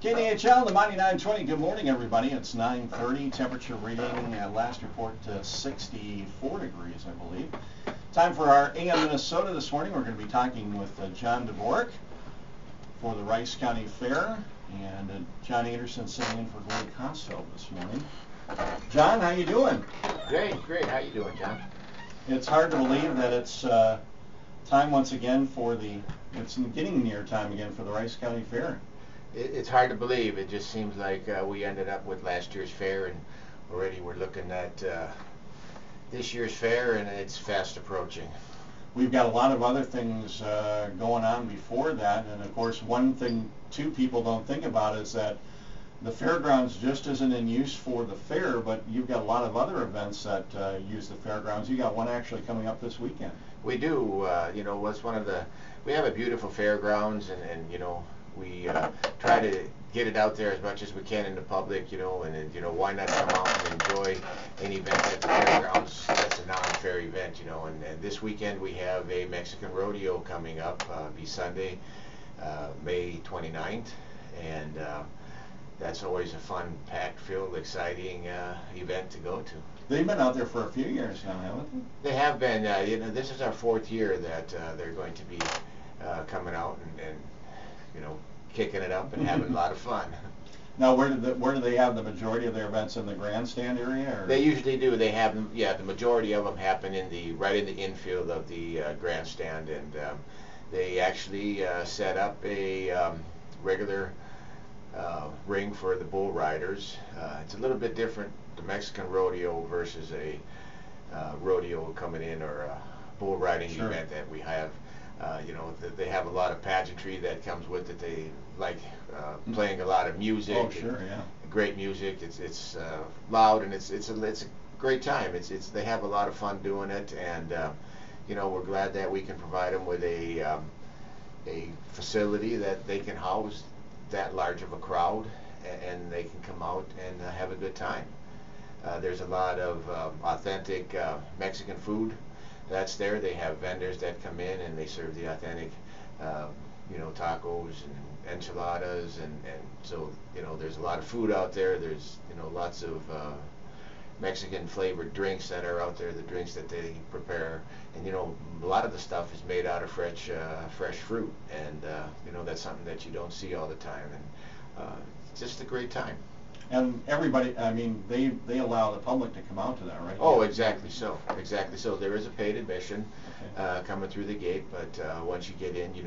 KDHL, the Mighty 920. Good morning, everybody. It's 9:30. Temperature reading last report 64 degrees, I believe. Time for our AM Minnesota this morning. We're going to be talking with John Dvorak for the Rice County Fair, and John Anderson sitting in for Glenn Costello this morning. John, how you doing? Great. How you doing, John? It's hard to believe that it's time once again for it's getting near time again for the Rice County Fair. It's hard to believe. It just seems like we ended up with last year's fair, and already we're looking at this year's fair, and it's fast approaching. We've got a lot of other things going on before that, and of course one thing too people don't think about is that the fairgrounds just isn't in use for the fair, but you've got a lot of other events that use the fairgrounds. You got one actually coming up this weekend. We do. We have a beautiful fairgrounds, and we try to get it out there as much as we can in the public, and why not come out and enjoy an event at the fairgrounds that's a non-fair event, and this weekend we have a Mexican rodeo coming up, be Sunday, May 29th, and that's always a fun, packed-filled, exciting event to go to. They've been out there for a few years now, haven't they? They have been. This is our fourth year that they're going to be coming out and kicking it up and having a lot of fun. Now, where do they have the majority of their events, in the grandstand area? Or? They usually do. They have them. Yeah, the majority of them happen right in the infield of the grandstand, and they actually set up a regular ring for the bull riders. It's a little bit different, the Mexican rodeo versus a rodeo coming in, or a bull riding Sure. event that we have. They have a lot of pageantry that comes with it. They like playing a lot of music. Oh, sure, yeah. Great music. It's loud, and it's a great time. They have a lot of fun doing it, and we're glad that we can provide them with a facility that they can house that large of a crowd, and they can come out and have a good time. There's a lot of authentic Mexican food that's there. They have vendors that come in and they serve the authentic tacos and enchiladas, and so there's a lot of food out there. There's lots of Mexican flavored drinks that are out there, the drinks that they prepare, and a lot of the stuff is made out of fresh fruit, and that's something that you don't see all the time, and it's just a great time. And everybody, I mean, they allow the public to come out to that, right? Oh, exactly so. There is a paid admission Okay. coming through the gate, but once you get in, you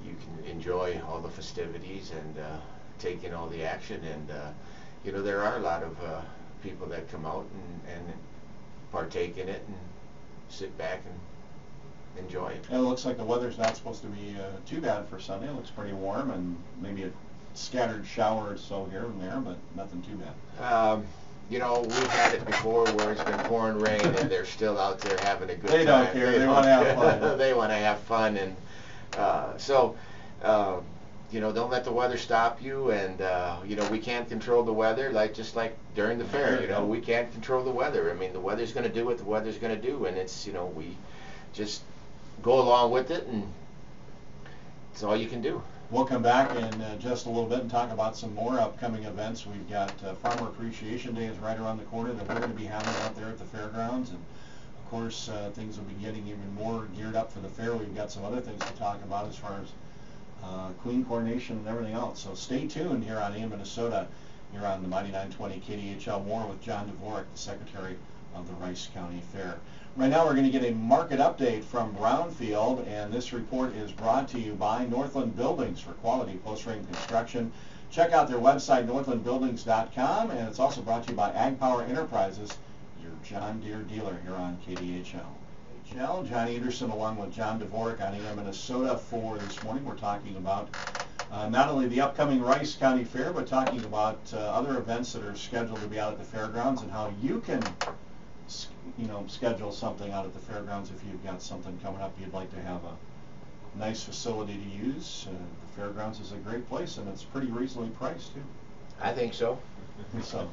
can enjoy all the festivities and take in all the action, and there are a lot of people that come out and partake in it and sit back and enjoy it. And it looks like the weather's not supposed to be too bad for Sunday. It looks pretty warm, and maybe a scattered shower or so here and there, but nothing too bad. We've had it before where it's been pouring rain, and they're still out there having a good time. They don't care. They want to have fun. They want to have fun, and don't let the weather stop you. And we can't control the weather, just like during the fair. We can't control the weather. I mean, the weather's going to do what the weather's going to do, and it's we just go along with it, and it's all you can do. We'll come back in just a little bit and talk about some more upcoming events. We've got Farmer Appreciation Day is right around the corner that we're going to be having out there at the fairgrounds, and of course things will be getting even more geared up for the fair. We've got some other things to talk about as far as Queen coronation and everything else. So stay tuned here on AM Minnesota, here on the Mighty 920 KDHL. More with John Dvorak, the Secretary of the Rice County Fair. Right now we're going to get a market update from Brownfield, and this report is brought to you by Northland Buildings for quality post-frame construction. Check out their website, northlandbuildings.com, and it's also brought to you by Ag Power Enterprises, your John Deere dealer here on KDHL. John Anderson along with John Dvorak on AM Minnesota for this morning. We're talking about not only the upcoming Rice County Fair, but talking about other events that are scheduled to be out at the fairgrounds, and how you can schedule something out at the fairgrounds if you've got something coming up you'd like to have a nice facility to use. The fairgrounds is a great place, and it's pretty reasonably priced too. I think so. So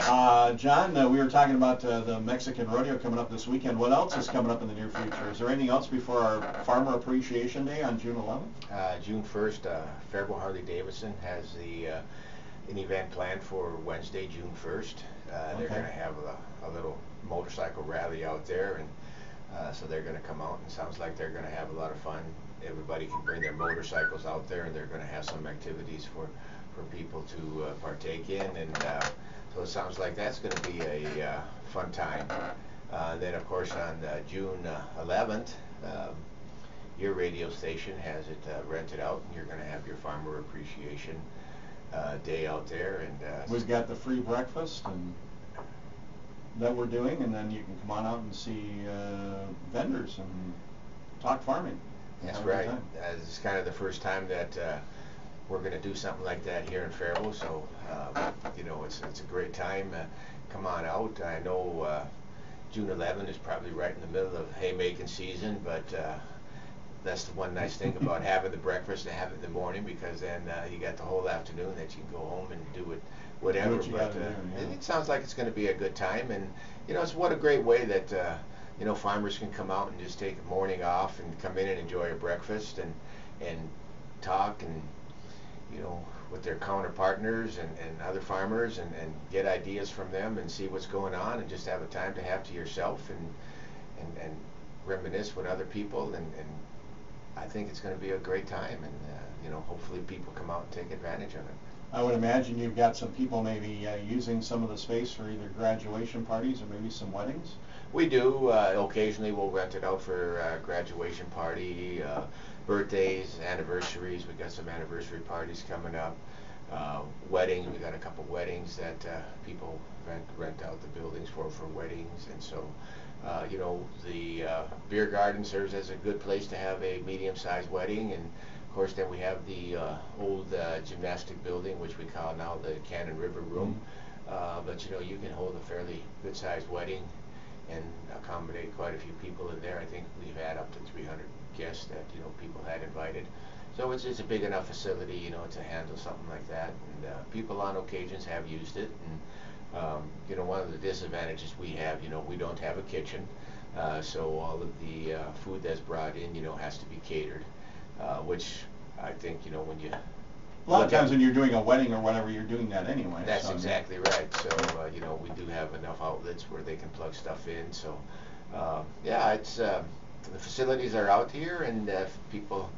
John, we were talking about the Mexican rodeo coming up this weekend. What else is coming up in the near future? Is there anything else before our Farmer Appreciation Day on June 11th? June 1st, Faribault Harley-Davidson has an event planned for Wednesday, June 1st. They're Okay. going to have a little motorcycle rally out there, and so they're going to come out, and it sounds like they're going to have a lot of fun. Everybody can bring their motorcycles out there, and they're going to have some activities for people to partake in, and so it sounds like that's going to be a fun time. Then, of course, on June 11th, your radio station has it rented out, and you're going to have your Farmer Appreciation Day out there. And We've got the free breakfast and that we're doing, and then you can come on out and see vendors and talk farming. That's Have a good right. time. This is kind of the first time that we're going to do something like that here in Faribault, so you know, it's a great time. Come on out. I know June 11th is probably right in the middle of haymaking season, but that's the one nice thing about having the breakfast and having it in the morning, because then you got the whole afternoon that you can go home and do it whatever. Do what you But gotta do, yeah. it sounds like it's going to be a good time, and you know, it's what a great way that you know, farmers can come out and just take the morning off and come in and enjoy a breakfast and talk, and you know, with their counterpartners and other farmers, and get ideas from them and see what's going on, and just have a time to have to yourself and reminisce with other people, and I think it's going to be a great time, and you know, hopefully people come out and take advantage of it. I would imagine you've got some people maybe using some of the space for either graduation parties or maybe some weddings. We do. Occasionally we'll rent it out for graduation party, birthdays, anniversaries. We got some anniversary parties coming up. Weddings. We got a couple weddings that people rent out the buildings for weddings, and so you know, the beer garden serves as a good place to have a medium-sized wedding, and of course then we have the old gymnastic building, which we call now the Cannon River Room. But you know, you can hold a fairly good-sized wedding and accommodate quite a few people in there. I think we've had up to 300 guests that, you know, people had invited. So it's a big enough facility, you know, to handle something like that. And people on occasions have used it. And you know, one of the disadvantages we have, you know, we don't have a kitchen, so all of the food that's brought in, you know, has to be catered, which I think, you know, when you A lot of times when you're doing a wedding or whatever, you're doing that anyway. that's so, exactly right. So you know, we do have enough outlets where they can plug stuff in. So yeah, it's the facilities are out here, and if people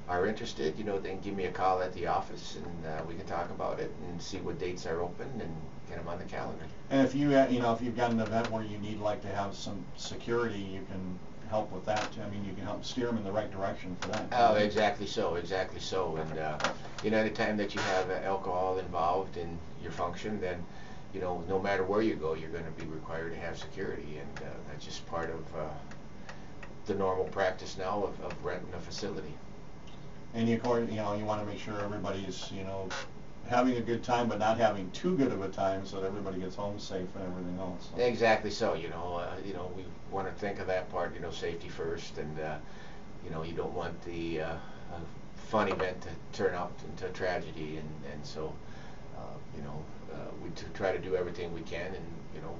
are interested, you know, they can give me a call at the office, and we can talk about it and see what dates are open and get them on the calendar. And if you you know, if you've got an event where you need like to have some security, you can help with that too. I mean, you can help steer them in the right direction for that. Oh, exactly so, exactly so. And you know, anytime that you have alcohol involved in your function, then you know, no matter where you go, you're going to be required to have security, and that's just part of the normal practice now of renting a facility. And you know, you want to make sure everybody's, you know, having a good time, but not having too good of a time, so that everybody gets home safe and everything else. So. Exactly so. You know, we want to think of that part. You know, safety first, and you know, you don't want the fun event to turn out into tragedy, and so you know, we try to do everything we can, and you know,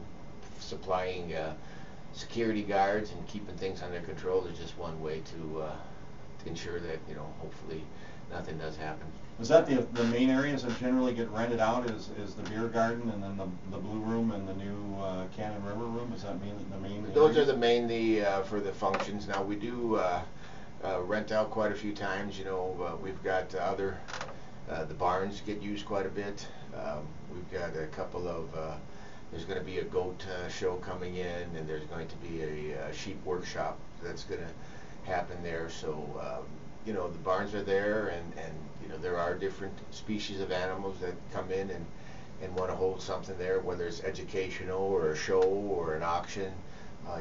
supplying security guards and keeping things under control is just one way to ensure that, you know, hopefully nothing does happen. Is that the main areas that generally get rented out? Is the beer garden, and then the Blue Room, and the new Cannon River Room? Is that the main? Those are the mainly for the functions. Now we do rent out quite a few times. You know, we've got other the barns get used quite a bit. We've got a couple of there's going to be a goat show coming in, and there's going to be a sheep workshop that's going to happen there. So you know, the barns are there, and you know, there are different species of animals that come in and want to hold something there, whether it's educational or a show or an auction.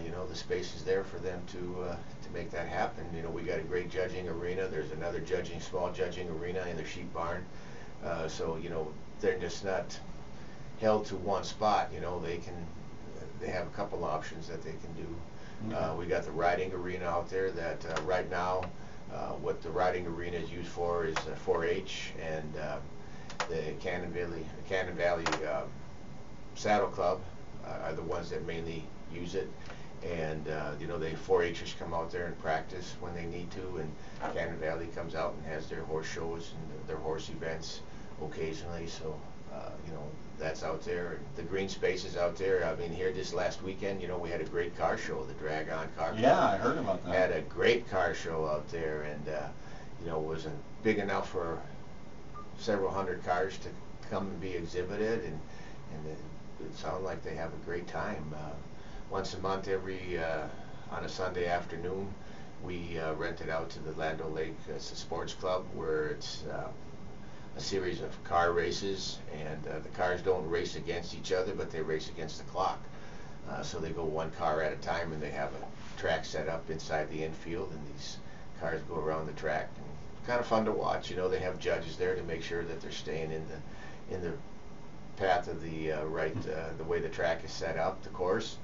You know, the space is there for them to make that happen. You know, we got a great judging arena. There's another small judging arena in the sheep barn. So you know, they're just not held to one spot. You know, they have a couple options that they can do. Okay. We got the riding arena out there that right now, what the riding arena is used for is 4-H and the Cannon Valley Saddle Club are the ones that mainly use it. And you know, they 4-Hers come out there and practice when they need to, and Cannon Valley comes out and has their horse shows and their horse events occasionally. So you know, that's out there. And the green space is out there. I mean, here this last weekend, you know, we had a great car show, the Drag-On Car Club. Yeah, I heard about that. Had a great car show out there, and you know, wasn't big enough for several hundred cars to come and be exhibited, and it sounded like they have a great time. Once a month, on a Sunday afternoon, we rent it out to the Lando Lake Sports Club, where it's a series of car races, and the cars don't race against each other, but they race against the clock. So they go one car at a time, and they have a track set up inside the infield, and these cars go around the track. And it's kind of fun to watch. You know, they have judges there to make sure that they're staying in the path of the the way the track is set up, the course.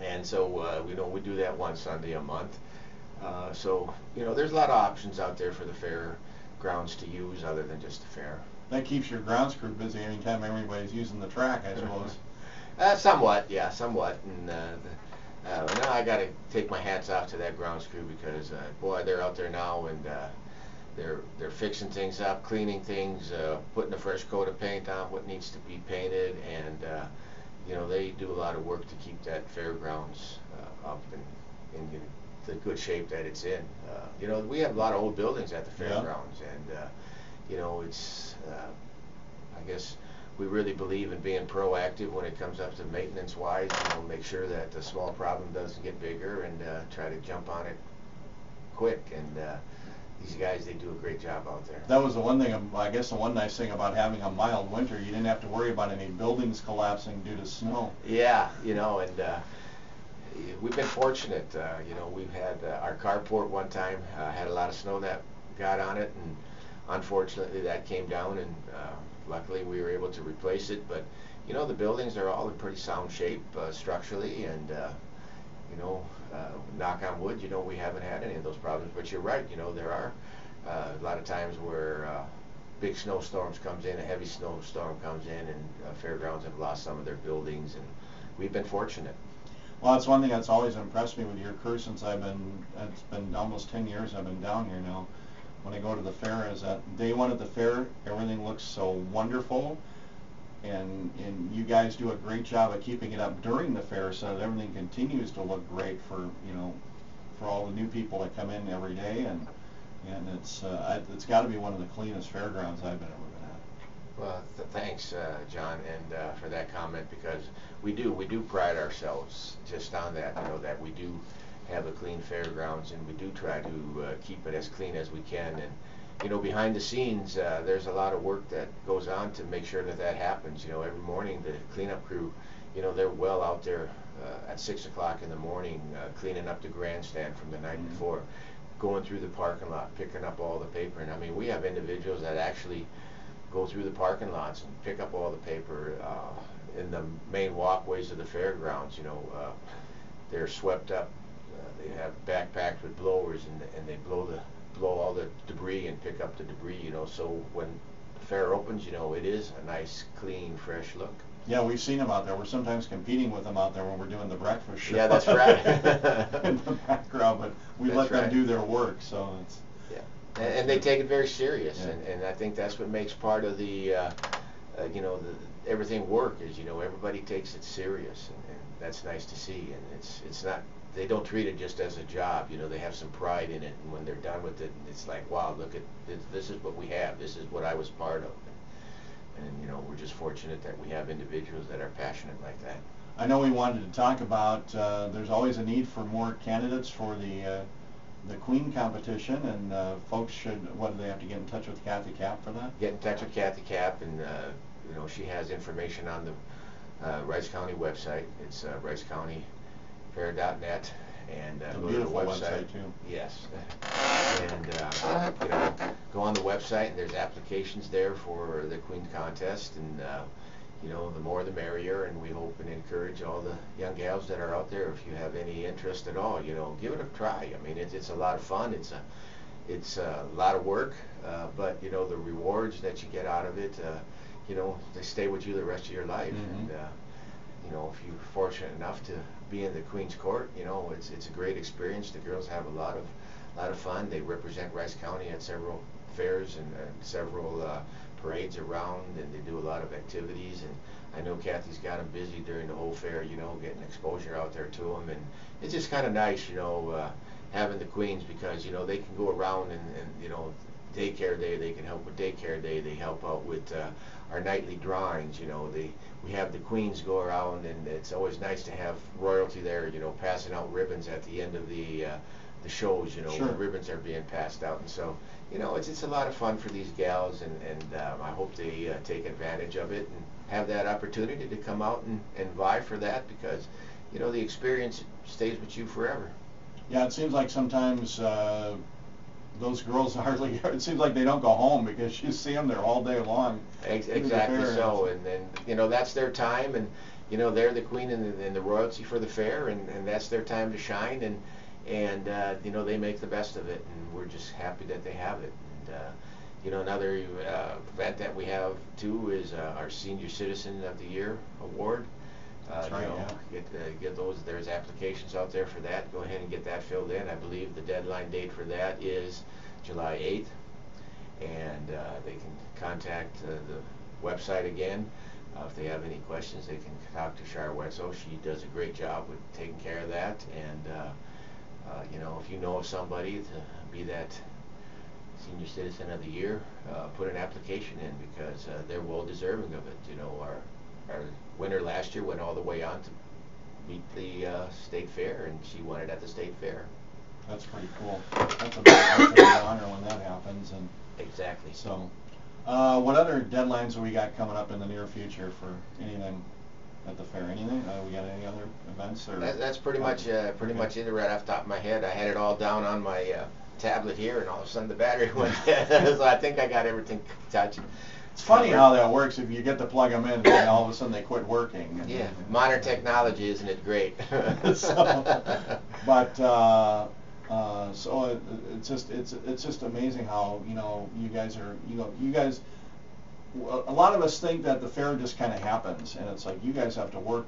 And so you know, we do that one Sunday a month. So you know, there's a lot of options out there for the fairgrounds to use other than just the fair. That keeps your grounds crew busy anytime everybody's using the track, I suppose. Somewhat, yeah, somewhat. And now I got to take my hats off to that grounds crew, because boy, they're out there now, and they're fixing things up, cleaning things, putting a fresh coat of paint on what needs to be painted, and you know, they do a lot of work to keep that fairgrounds up and in the good shape that it's in. You know, we have a lot of old buildings at the fairgrounds, and you know, it's I guess we really believe in being proactive when it comes up to maintenance-wise. You know, make sure that the small problem doesn't get bigger, and try to jump on it quick. And these guys, they do a great job out there. That was the one thing, I guess the one nice thing about having a mild winter, you didn't have to worry about any buildings collapsing due to snow. Yeah, you know, and we've been fortunate. You know, we've had our carport one time had a lot of snow that got on it, and unfortunately that came down, and luckily we were able to replace it. But you know, the buildings are all in pretty sound shape structurally, and you know, knock on wood, you know, we haven't had any of those problems. But you're right, you know, there are a lot of times where big snowstorms comes in, a heavy snowstorm comes in, and fairgrounds have lost some of their buildings, and we've been fortunate. Well, that's one thing that's always impressed me with your crew since it's been almost 10 years I've been down here now. When I go to the fair, is that day one at the fair, everything looks so wonderful, and you guys do a great job of keeping it up during the fair so that everything continues to look great for, you know, for all the new people that come in every day, and it's got to be one of the cleanest fairgrounds I've ever been at. Well, thanks, John, and for that comment, because we do pride ourselves just on that, you know, that we do have a clean fairgrounds, and we do try to keep it as clean as we can. And you know, behind the scenes, there's a lot of work that goes on to make sure that that happens. You know, every morning the cleanup crew, you know, they're well out there at 6 o'clock in the morning cleaning up the grandstand from the night before, going through the parking lot, picking up all the paper. And I mean, we have individuals that actually go through the parking lots and pick up all the paper in the main walkways of the fairgrounds. You know, they're swept up. They have backpacks with blowers, and they blow all the debris and pick up the debris. You know, so when the fair opens, you know, it is a nice, clean, fresh look. Yeah, we've seen them out there. We're sometimes competing with them out there when we're doing the breakfast show. Yeah, that's right. In the background, but we let them do their work, so it's. Yeah, and they take it very serious, and I think that's what makes part of the, you know, everything work is, you know, everybody takes it serious, and that's nice to see. And it's not, they don't treat it just as a job. You know, they have some pride in it, and when they're done with it, it's like, wow, look at this is what we have. This is what I was part of. And you know, we're just fortunate that we have individuals that are passionate like that. I know we wanted to talk about, there's always a need for more candidates for the Queen competition, and folks should, what do they have to get in touch with Kathy Cap for that? Get in touch with Kathy Cap, and you know, she has information on the Rice County website. It's ricecountyfair.net, and go to the website too. Yes, and you know, go on the website, and there's applications there for the Queen contest, and you know, the more the merrier, and we hope and encourage all the young gals that are out there, if you have any interest at all, you know, give it a try. I mean, it's a lot of fun. It's a lot of work, but you know, the rewards that you get out of it, you know, they stay with you the rest of your life. And you know, if you're fortunate enough to be in the Queen's Court, you know, it's a great experience. The girls have a lot of fun. They represent Rice County at several fairs and several parades around, and they do a lot of activities. And I know Kathy's got them busy during the whole fair, you know, getting exposure out there to them. And it's just kind of nice, you know, having the Queens, because, you know, they can go around and you know, daycare day, they can help with daycare day. They help out with our nightly drawings. You know, we have the Queens go around, and it's always nice to have royalty there, you know, passing out ribbons at the end of the shows, you know, Sure. when ribbons are being passed out. And so, you know, it's a lot of fun for these gals, and I hope they take advantage of it and have that opportunity to come out and vie for that, because, you know, the experience stays with you forever. Yeah, it seems like sometimes those girls hardly, it seems like they don't go home, because you see them there all day long. Exactly so, and then, you know, that's their time, and, you know, they're the queen and the royalty for the fair, and that's their time to shine, and you know, they make the best of it, and we're just happy that they have it. And you know, another event that we have too is our Senior Citizen of the Year award. That's right, you know, yeah. get those. There's applications out there for that. Go ahead and get that filled in. I believe the deadline date for that is July 8th, and they can contact the website again. If they have any questions, they can talk to Shar Wetzel. She does a great job with taking care of that. And you know, if you know of somebody to be that Senior Citizen of the Year, put an application in, because they're well deserving of it. You know, our winner last year went all the way on to meet the state fair, and she won it at the state fair. That's pretty cool. That's a big honor when that happens. And exactly. So, what other deadlines have we got coming up in the near future for anything at the fair? Anything? We got any other events? Or that's pretty much it right off the top of my head. I had it all down on my tablet here, and all of a sudden the battery went dead. So I think I got everything touched. It's funny how that works. If you get to plug them in, and all of a sudden they quit working. Yeah, modern technology, isn't it great? So, but so it's just amazing how, you know, you guys, a lot of us think that the fair just kind of happens, and it's like you guys have to work.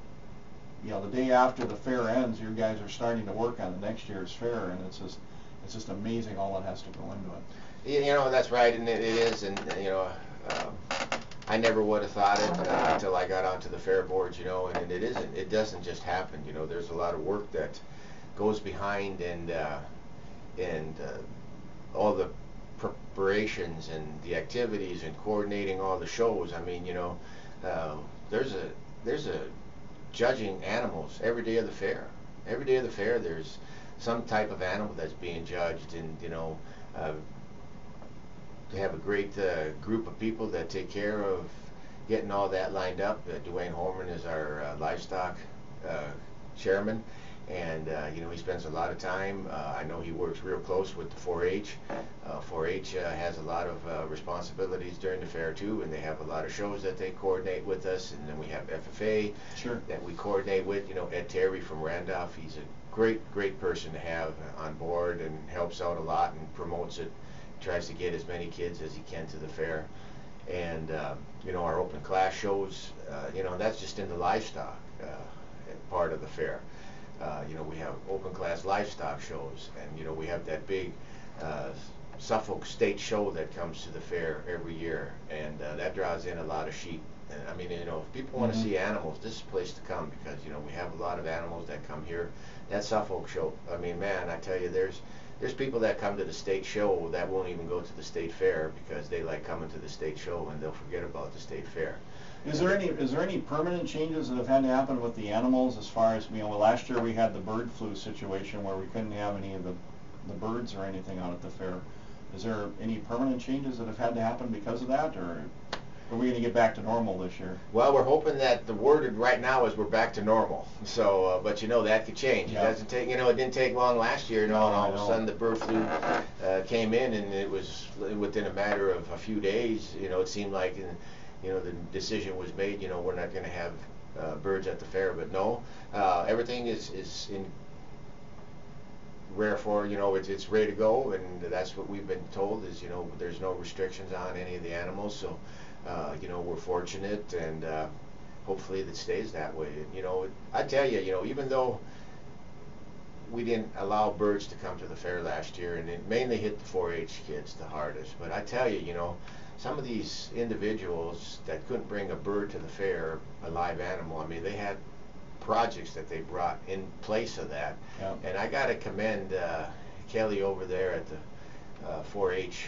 You know, the day after the fair ends, you guys are starting to work on the next year's fair, and it's just amazing all that has to go into it. You know, that's right, and it is, and you know, I never would have thought it until I got onto the fair boards, you know, and it doesn't just happen. You know, there's a lot of work that goes behind, and all the preparations and the activities and coordinating all the shows. I mean, you know, there's a judging animals every day of the fair. Every day of the fair, there's some type of animal that's being judged, and you know, they have a great group of people that take care of getting all that lined up. Dwayne Holman is our livestock chairman, and you know, he spends a lot of time. I know he works real close with the 4-H. 4-H has a lot of responsibilities during the fair too, and they have a lot of shows that they coordinate with us. And then we have FFA Sure. that we coordinate with. You know, Ed Terry from Randolph, he's a great person to have on board, and helps out a lot and promotes it. Tries to get as many kids as he can to the fair. And you know, our open class shows, you know, that's just in the livestock part of the fair. You know, we have open class livestock shows, and you know, we have that big Suffolk State Show that comes to the fair every year, and that draws in a lot of sheep. And I mean, you know, if people want to see animals, this is a place to come, because you know, we have a lot of animals that come here. That Suffolk Show, I mean, man, I tell you, there's people that come to the state show that won't even go to the state fair, because they like coming to the state show, and they'll forget about the state fair. Is there any permanent changes that have had to happen with the animals, as far as, you know, last year we had the bird flu situation where we couldn't have any of the birds or anything out at the fair. Is there any permanent changes that have had to happen because of that, or are we going to get back to normal this year? Well, we're hoping that the word right now is we're back to normal. So, but you know, that could change. Yeah. It doesn't take, you know, it didn't take long last year, you know, and all of a No. sudden the bird flu came in, and it was within a matter of a few days. You know, it seemed like, you know, the decision was made. You know, we're not going to have birds at the fair, but no, everything is in rare for, you know, it's ready to go, and that's what we've been told is, you know, there's no restrictions on any of the animals. So, you know, we're fortunate, and hopefully that stays that way. And, you know, I tell you, you know, even though we didn't allow birds to come to the fair last year, and it mainly hit the 4-H kids the hardest. But I tell you, you know, some of these individuals that couldn't bring a bird to the fair, a live animal, I mean, they had projects that they brought in place of that. Yep. And I got to commend Kelly over there at the 4-H,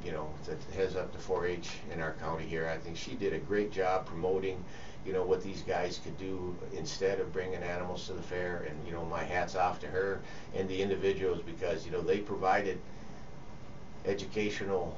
you know, that heads up the 4-H in our county here. I think she did a great job promoting, you know, what these guys could do instead of bringing animals to the fair. And, you know, my hat's off to her and the individuals, because, you know, they provided educational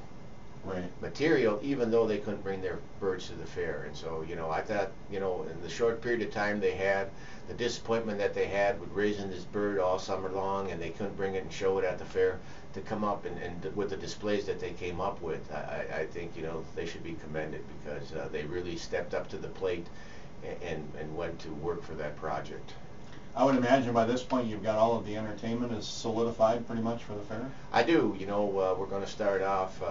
material even though they couldn't bring their birds to the fair. And so, you know, I thought, you know, in the short period of time they had, the disappointment that they had with raising this bird all summer long, and they couldn't bring it and show it at the fair, to come up and with the displays that they came up with, I think, you know, they should be commended, because they really stepped up to the plate and went to work for that project. I would imagine by this point you've got all of the entertainment is solidified pretty much for the fair? I do. You know, we're going to start off,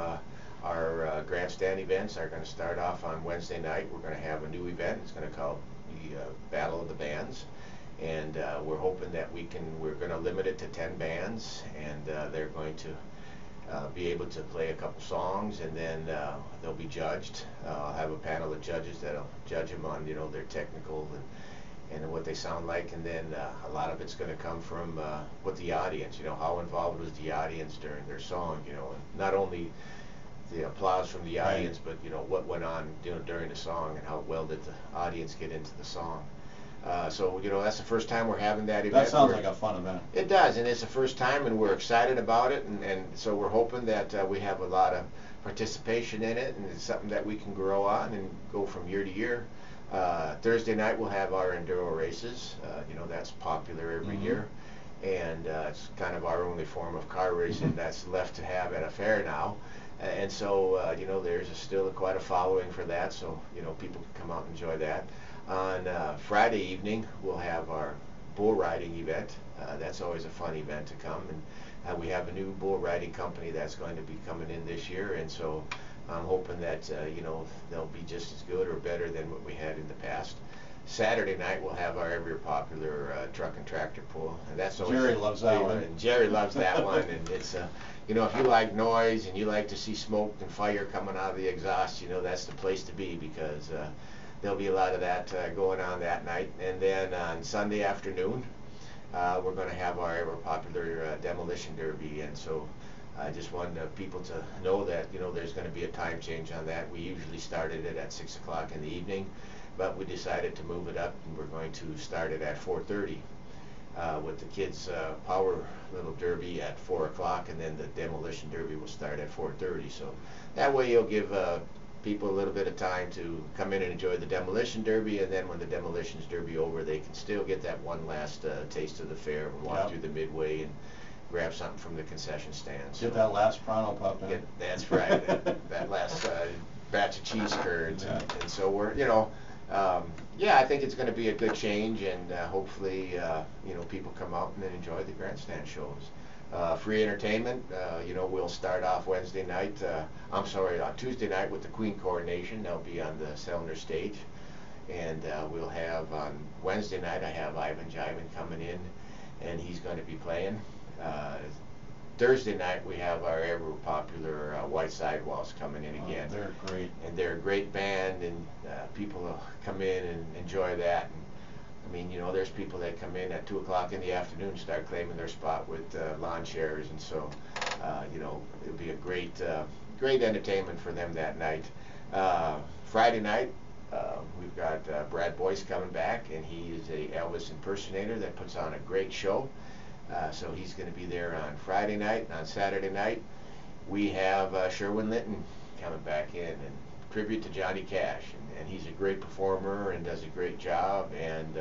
our grandstand events are going to start off on Wednesday night. We're going to have a new event. It's going to call the Battle of the Bands. And we're hoping that we're going to limit it to 10 bands, and they're going to be able to play a couple songs, and then they'll be judged. I'll have a panel of judges that'll judge them on, you know, their technical and what they sound like, and then a lot of it's going to come from what the audience, you know, how involved was the audience during their song, you know, and not only the applause from the audience, but, you know, what went on, you know, during the song, and how well did the audience get into the song. So, you know, that's the first time we're having that event. That sounds like a fun event. It does, and it's the first time, and we're excited about it, and so we're hoping that we have a lot of participation in it, and it's something that we can grow on and go from year to year. Thursday night we'll have our enduro races. You know, that's popular every year, and it's kind of our only form of car racing that's left to have at a fair now. And so, you know, there's still quite a following for that, so, you know, people can come out and enjoy that. On Friday evening, we'll have our bull riding event. That's always a fun event to come, and we have a new bull riding company that's going to be coming in this year, and so I'm hoping that, you know, they'll be just as good or better than what we had in the past. Saturday night we'll have our ever popular truck and tractor pull, and that's always Jerry loves that one. And Jerry loves that one, and it's you know, if you like noise and you like to see smoke and fire coming out of the exhaust, you know, that's the place to be, because there'll be a lot of that going on that night. And then on Sunday afternoon we're going to have our ever popular demolition derby, and so I just wanted people to know that, you know, there's going to be a time change on that. We usually started it at 6 o'clock in the evening, but we decided to move it up, and we're going to start it at 4:30 with the kids' power little derby at 4 o'clock, and then the demolition derby will start at 4:30. So that way you'll give people a little bit of time to come in and enjoy the demolition derby, and then when the demolition's derby over, they can still get that one last taste of the fair and walk through the midway and grab something from the concession stand. Get that last Pronto Pup in. That's right. that last batch of cheese curds. And so we're, you know, yeah, I think it's going to be a good change, and hopefully, you know, people come out and then enjoy the grandstand shows. Free entertainment, you know, we'll start off Wednesday night, on Tuesday night with the Queen Coronation. They'll be on the Selner stage. And we'll have on Wednesday night, I have Ivan Jivin coming in, and he's going to be playing. Thursday night we have our ever popular White Sidewalls coming in again. They're great. And they're a great band, and people will come in and enjoy that. And, I mean, you know, there's people that come in at 2 o'clock in the afternoon and start claiming their spot with lawn chairs, and so, you know, it'll be a great, great entertainment for them that night. Friday night, we've got Brad Boyce coming back, and he is a Elvis impersonator that puts on a great show. So he's going to be there on Friday night. And on Saturday night, we have Sherwin Linton coming back in, and tribute to Johnny Cash. And he's a great performer and does a great job. And,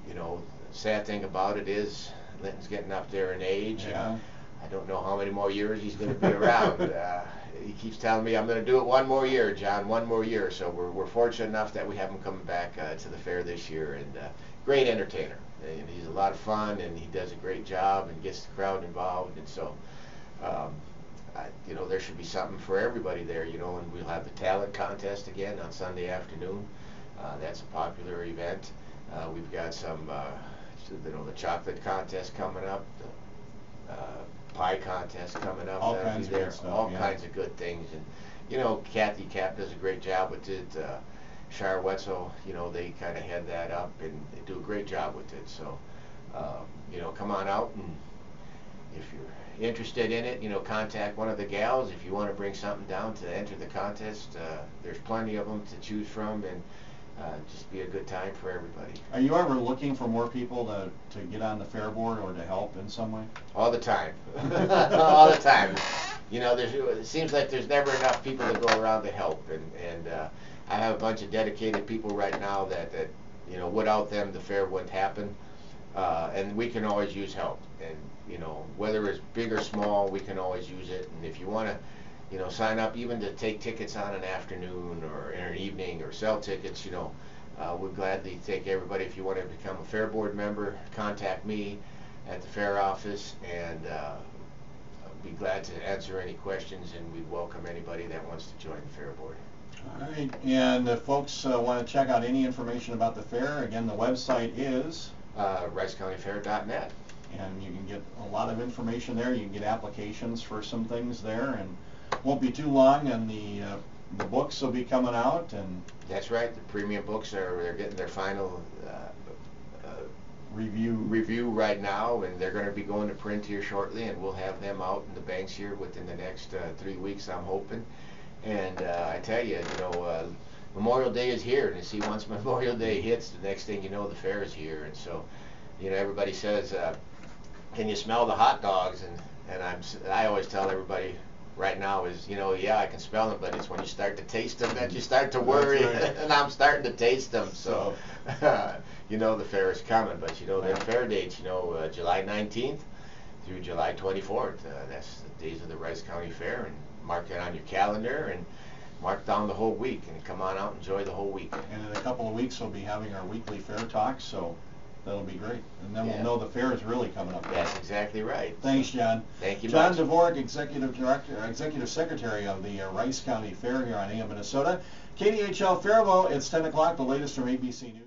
you know, the sad thing about it is Linton's getting up there in age. Yeah. And I don't know how many more years he's going to be around. He keeps telling me, I'm going to do it one more year, John, one more year. So we're fortunate enough that we have him coming back to the fair this year. And great entertainer. And he's a lot of fun, and he does a great job and gets the crowd involved. And so, you know, know, there should be something for everybody there, you know, and we'll have the talent contest again on Sunday afternoon. That's a popular event. We've got some, you know, the chocolate contest coming up, the pie contest coming up. All kinds of good stuff, all yeah. kinds of good things, and you know, Kathy Cap does a great job with it. Shar Wetzel, you know, they kind of head that up, and they do a great job with it. So, you know, come on out, and if you're interested in it, you know, contact one of the gals. If you want to bring something down to enter the contest, there's plenty of them to choose from, and just be a good time for everybody. Are you ever looking for more people to get on the fair board or to help in some way? All the time. All the time. You know, it seems like there's never enough people to go around to help, and I have a bunch of dedicated people right now that you know, without them the fair wouldn't happen, and we can always use help, and you know, whether it's big or small, we can always use it. And if you want to, you know, sign up even to take tickets on an afternoon or in an evening or sell tickets, you know, we'd gladly take everybody. If you want to become a fair board member, contact me at the fair office, and I'll be glad to answer any questions, and we welcome anybody that wants to join the fair board. All right, and if folks want to check out any information about the fair, again, the website is ricecountyfair.net. and you can get a lot of information there. You can get applications for some things there, and won't be too long, and the books will be coming out. And that's right, the premium books they're getting their final review right now, and they're going to be going to print here shortly, and we'll have them out in the banks here within the next 3 weeks, I'm hoping. And I tell you, you know, Memorial Day is here, and you see, once Memorial Day hits, the next thing you know, the fair is here. And so, you know, everybody says, can you smell the hot dogs? And I always tell everybody right now is, you know, yeah, I can smell them, but it's when you start to taste them that you start to worry. Right. And I'm starting to taste them, so you know the fair is coming. But you know, their fair dates, you know, July 19th through July 24th. That's the days of the Rice County Fair, and mark it on your calendar and mark down the whole week, and come on out and enjoy the whole weekend. And in a couple of weeks we'll be having our weekly fair talk, so that'll be great. And then Yeah. we'll know the fair is really coming up. That's exactly right. Thanks, John. Thank you John much. Dvorak, Executive Secretary of the Rice County Fair here on AM Minnesota. KDHL Faribault, it's 10 o'clock, the latest from ABC News.